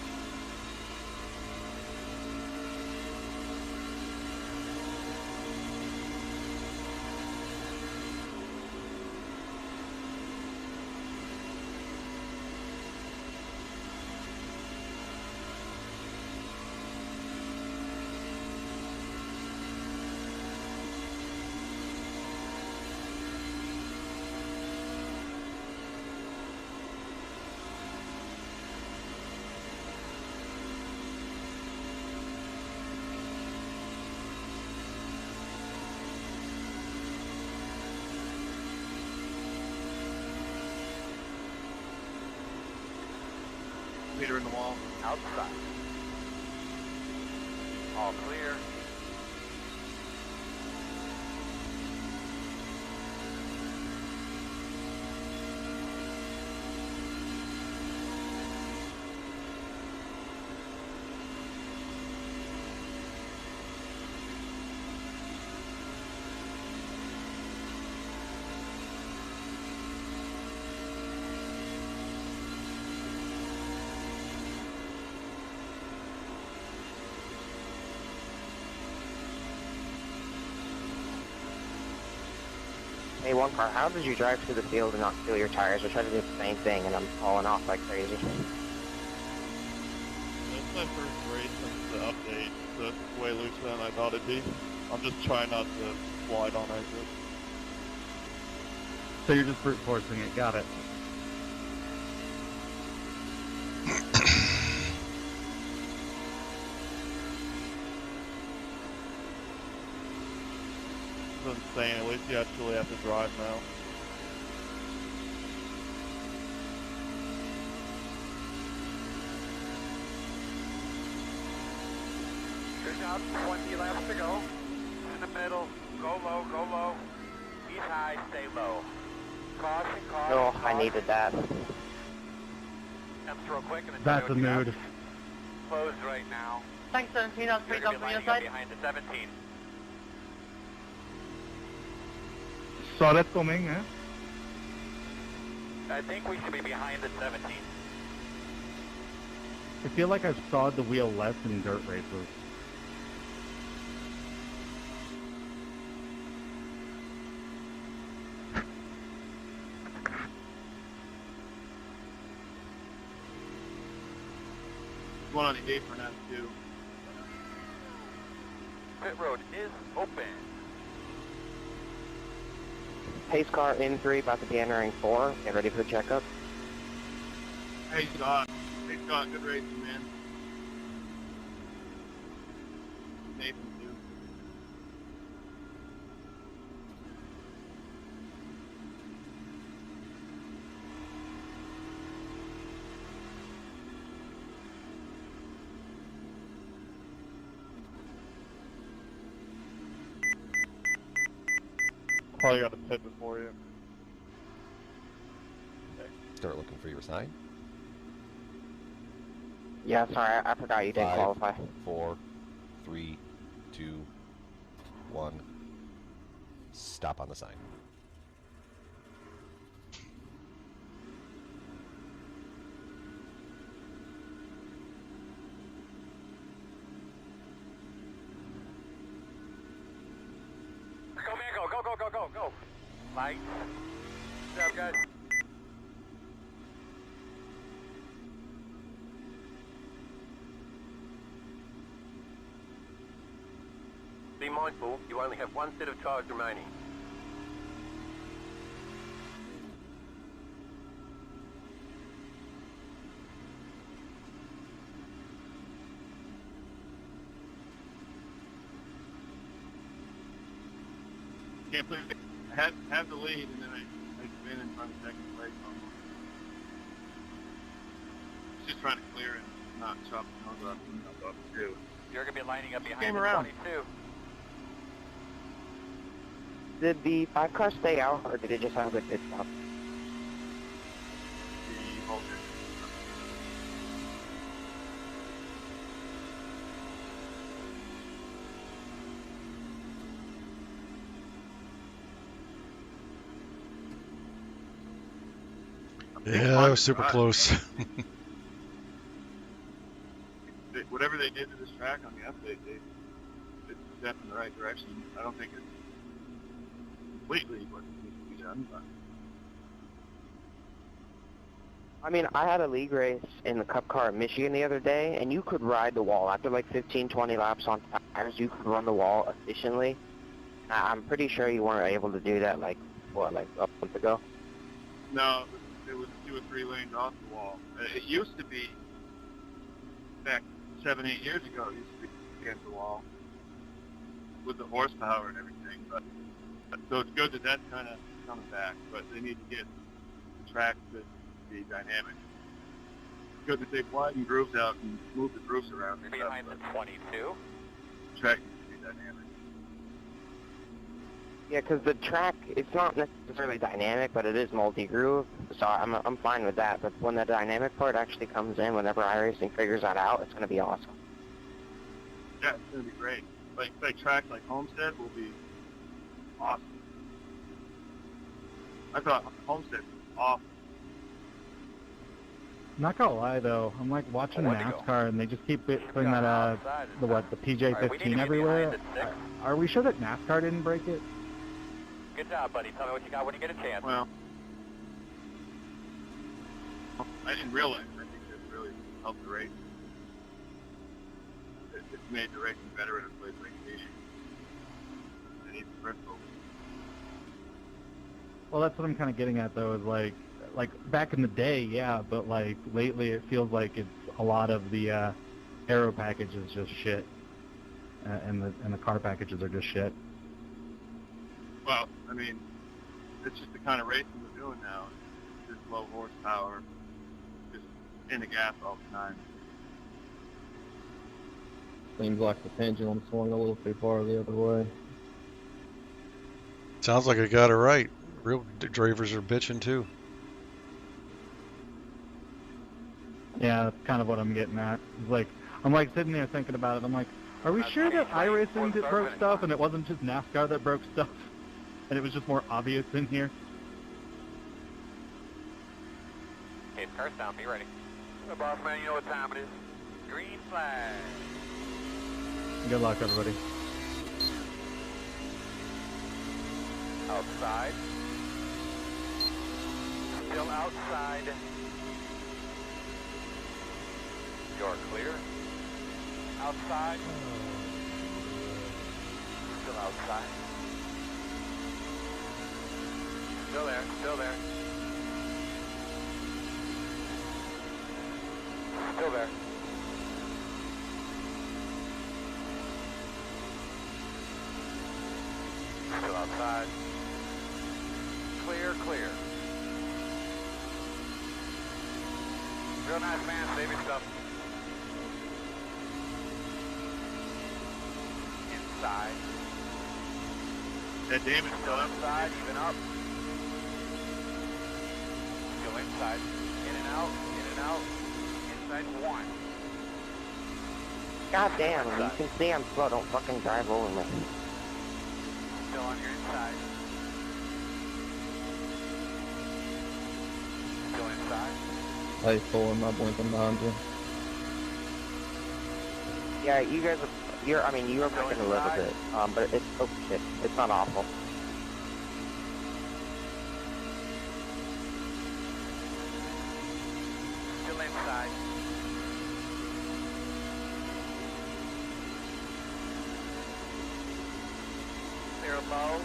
Meter in the wall. Outside. All clear. Hey, one car, how did you drive through the field and not feel your tires? I tried to do the same thing, and I'm falling off like crazy. That's my first race since the update, so it's way looser than I thought it'd be. I'm just trying not to slide on exit. So you're just brute forcing it, got it. insane. At least you actually have to drive now. Good job. 20 laps to go. In the middle. Go low, go low. Ease high, stay low. Caution, caution. Oh, I caution. needed that. Temps real quick and then That's a mood. Closed right now. Thanks, 17. I'll You're straight going down to be from your lining up side. behind the 17. Saw that coming, eh? I think we should be behind the 17. I feel like I've sawed the wheel less in dirt races. One on the apron has too. Pit road is open. Pace car in 3, about to be entering 4. Get ready for checkup. Hey Scott. Hey Scott, good racing, man. Nathan too. Probably got to pit before you. Start looking for your sign. Yeah, sorry, I forgot you didn't 5, qualify. 4, 3, 2, 1. Stop on the sign. Go, man, go, go, go, go, go, go. Lights. Good job, guys. Be mindful, you only have one set of tires remaining. Can't put have the lead and then I spin in front of second place almost. Just trying to clear it, not chop the nose off too. You're going to be lining up behind Came the around. 22. Did the 5 car stay out, or did it just have a good pit stop? The whole thing. Yeah, that was super close. Whatever they did to this track on the update, it's a step in the right direction. I don't think it's completely what needs to be done, but I mean, I had a league race in the Cup car at Michigan the other day, and you could ride the wall. After like 15, 20 laps on tires, you could run the wall efficiently. I'm pretty sure you weren't able to do that, like a month ago? no, it was 2 or 3 lanes off the wall. It used to be, back 7, 8 years ago, it used to be against the wall with the horsepower and everything. But so it's good that that's kind of coming back, but they need to get the track to be dynamic. It's good that they've widened grooves out and moved the grooves around. You're behind the 22. The track needs to be dynamic. Yeah, because the track, it's not necessarily dynamic, but it is multi-groove, so I'm fine with that. But when the dynamic part actually comes in, whenever iRacing figures that out, it's going to be awesome. Yeah, it's going to be great. Like tracks like Homestead will be awesome. I thought Homestead was awful. Not gonna lie though, I'm like watching NASCAR and they just keep putting that the PJ15 everywhere. Are we sure that NASCAR didn't break it? Good job, buddy. Tell me what you got when you get a chance. Well, I didn't realize. I think it really helped the race. It's made the racing better in a place like Michigan. And even Bristol. Well, that's what I'm kind of getting at though, is like back in the day, yeah, but like lately it feels like it's a lot of the aero package is just shit, and the car packages are just shit. Well, I mean, it's just the kind of racing we're doing now. It's low horsepower, just in the gas all the time. Seems like the pendulum swung a little too far the other way. Sounds like I got it right. Real drivers are bitching too. Yeah, that's kind of what I'm getting at. It's like, I'm like sitting there thinking about it. I'm like, are we sure that iRacing that broke stuff and it wasn't just NASCAR that broke stuff? And it was just more obvious in here? Okay, car's down, be ready. Boss man, you know what time it is. Green flag. Good luck, everybody. Outside. Still outside. You're clear. Outside. Still outside. Still there, still there. Still there. Still outside. Clear, clear. Real nice, man. Save your stuff. Inside. That damage Still inside, even up. Still inside. In and out, in and out. Inside one. God damn, you can see I'm slow. Don't fucking drive over me. Still on your inside. Still inside. Hey, pulling my blinking behind you. Yeah, you guys are, you're breaking a little bit. But it's, oh shit, it's not awful. Still inside. Clear low.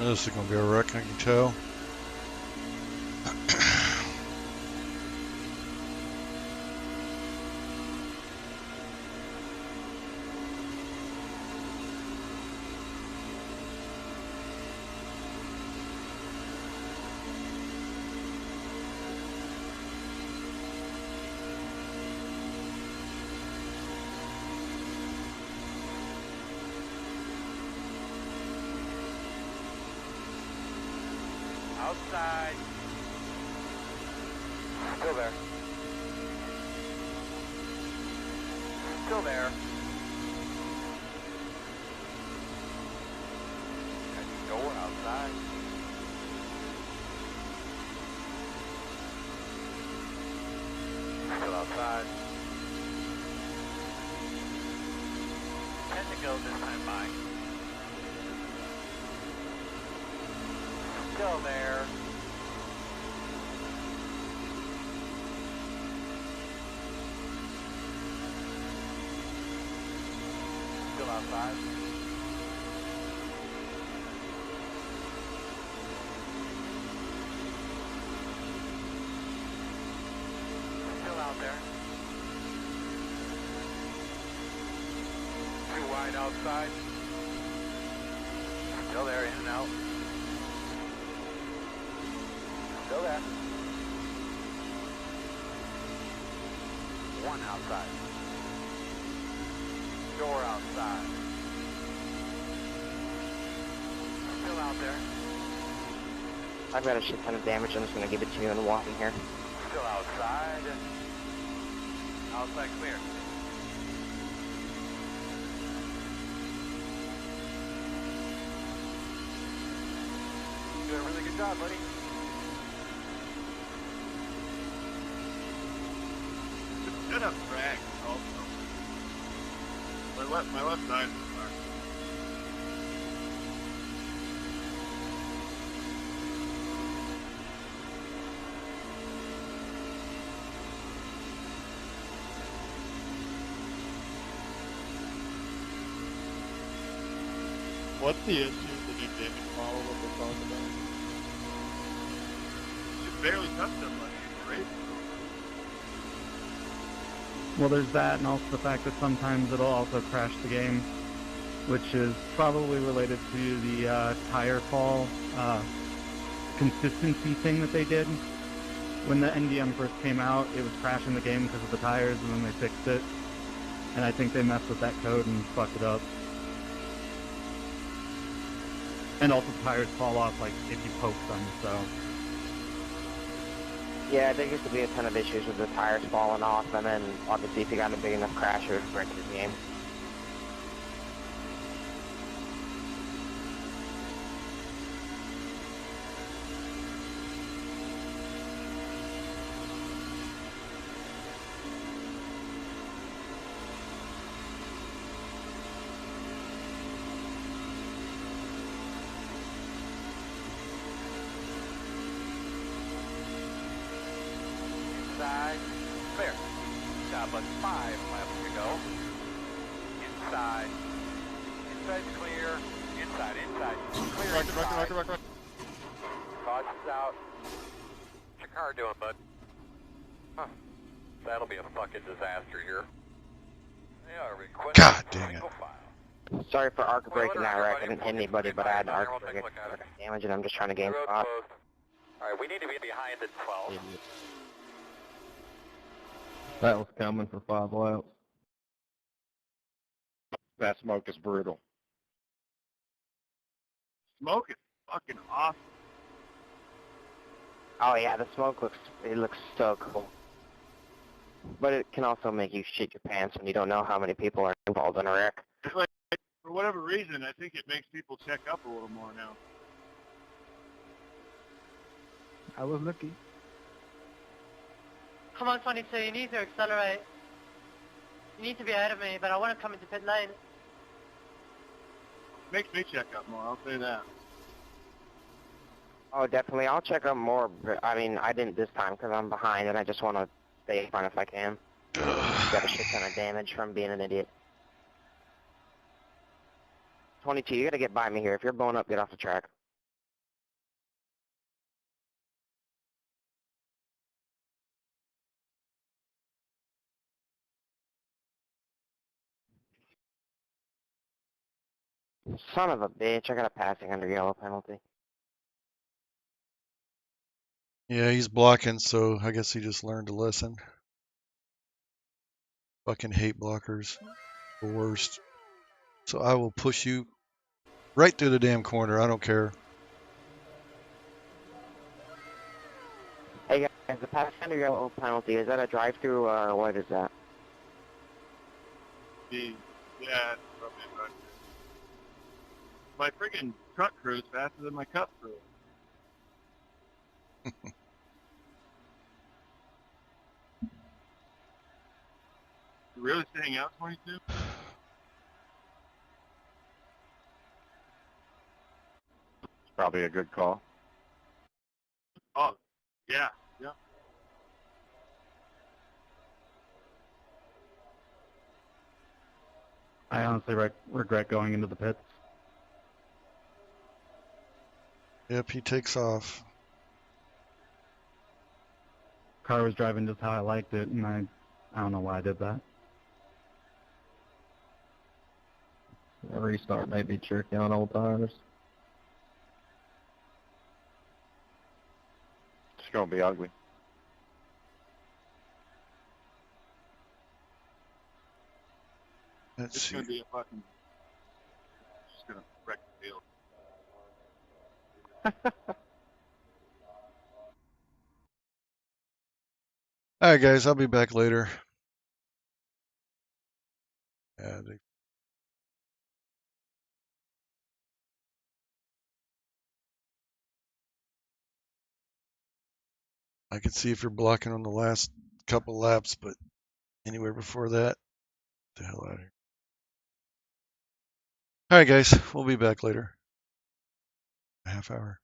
This is going to be a wreck, I can tell. Outside. Still there. Still there. And go outside. Still outside. 10 to go this time by. Still there. Still outside. Still out there. Too wide outside. Still there, in and out. Still there. One outside. Door outside. Still out there. I've got a shit ton of damage. I'm just gonna give it to you and walk in here. Still outside. Outside clear. Doing a really good job, buddy. Set up track also. My left side is marked. What's the issue with the new damage model that they're talking about? You barely touched that much in the race. Well, there's that, and also the fact that sometimes it'll also crash the game, which is probably related to the tire fall consistency thing that they did. When the NDM first came out, it was crashing the game because of the tires, and then they fixed it. And I think they messed with that code and fucked it up. And also the tires fall off like if you poke them, so. Yeah, there used to be a ton of issues with the tires falling off, and then obviously if you got a big enough crash, it would break your game. Inside, clear. Got but 5 laps to go. Inside. Inside's clear. Inside. Clear inside. Roger. Caution's out. What's your car doing, bud? Huh. That'll be a fucking disaster here. Yeah, request. God dang it. Sorry for arc breaking that wreck. I didn't hit anybody, but I had to arc break damage, and I'm just trying to gain spot. Alright, we need to be behind the 12. That was coming for 5 laps. That smoke is brutal. Smoke is fucking awesome. Oh yeah, the smoke looks so cool. But it can also make you shit your pants when you don't know how many people are involved in a wreck. Like, for whatever reason, I think it makes people check up a little more now. I was lucky. Come on, 22, you need to accelerate. You need to be ahead of me, but I want to come into pit lane. Makes me check up more, I'll say that. Oh, definitely. I'll check up more, but I mean, I didn't this time because I'm behind and I just want to stay in front if I can. Got a shit ton of damage from being an idiot. 22, you gotta get by me here. If you're blowing up, get off the track. Son of a bitch, I got a passing under yellow penalty. Yeah, he's blocking, so I guess he just learned to listen. Fucking hate blockers. The worst. So I will push you right through the damn corner. I don't care. Hey guys, the passing under yellow penalty, is that a drive-through or what is that? Yeah, it's probably a drive-through. My friggin' truck crew is faster than my cup crew. You really staying out, 22? It's probably a good call. Oh, yeah. I honestly regret going into the pits. Yep, he takes off. Car was driving just how I liked it, and I don't know why I did that. A restart may be tricky on old tires. It's going to be ugly. Let's It's see. gonna be a fucking... Just gonna wreck the field. All right, guys, I'll be back later. Yeah, I can see if you're blocking on the last couple laps, but anywhere before that, get the hell out of here. All right, guys, we'll be back later. A half hour.